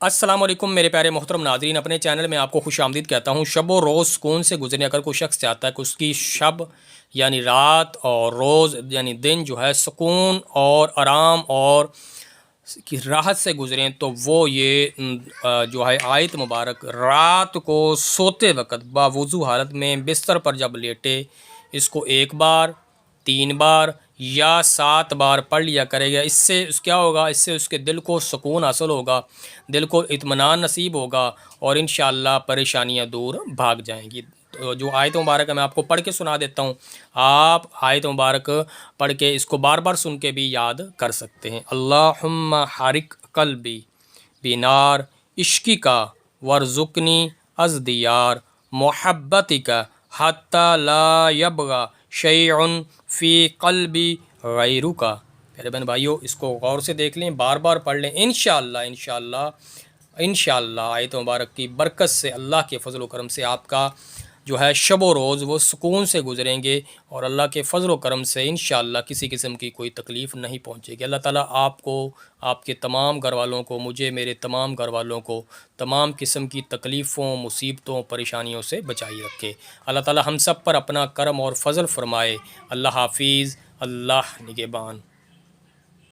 السلام علیکم میرے پیارے محترم ناظرین، اپنے چینل میں آپ کو خوش آمدید کہتا ہوں۔ شب و روز سکون سے گزرنے، اگر کوئی شخص چاہتا ہے کہ اس کی شب یعنی رات اور روز یعنی دن جو ہے سکون اور آرام اور کی راحت سے گزریں، تو وہ یہ جو ہے آیت مبارک رات کو سوتے وقت باوضو حالت میں بستر پر جب لیٹے، اس کو ایک بار، 3 بار یا 7 بار پڑھ لیا کرے گا۔ اس سے کیا ہوگا؟ اس سے اس کے دل کو سکون حاصل ہوگا، دل کو اطمینان نصیب ہوگا اور انشاءاللہ پریشانیاں دور بھاگ جائیں گی۔ تو جو آیت مبارک ہے میں آپ کو پڑھ کے سنا دیتا ہوں، آپ آیت مبارک پڑھ کے اس کو بار بار سن کے بھی یاد کر سکتے ہیں۔ اللہم حرک قلبی بنار عشقی کا ورزقنی از دیار محبتی کا حتی لا یبغى شیع فی قلبی غیرو کا۔ میرے بہن بھائیو، اس کو غور سے دیکھ لیں، بار بار پڑھ لیں، انشاءاللہ آیت مبارک کی برکت سے، اللہ کے فضل و کرم سے آپ کا جو ہے شب و روز وہ سکون سے گزریں گے، اور اللہ کے فضل و کرم سے انشاءاللہ کسی قسم کی کوئی تکلیف نہیں پہنچے گی۔ اللہ تعالیٰ آپ کو، آپ کے تمام گھر والوں کو، مجھے، میرے تمام گھر والوں کو تمام قسم کی تکلیفوں، مصیبتوں، پریشانیوں سے بچائی رکھے۔ اللہ تعالیٰ ہم سب پر اپنا کرم اور فضل فرمائے۔ اللہ حافظ، اللہ نگہبان۔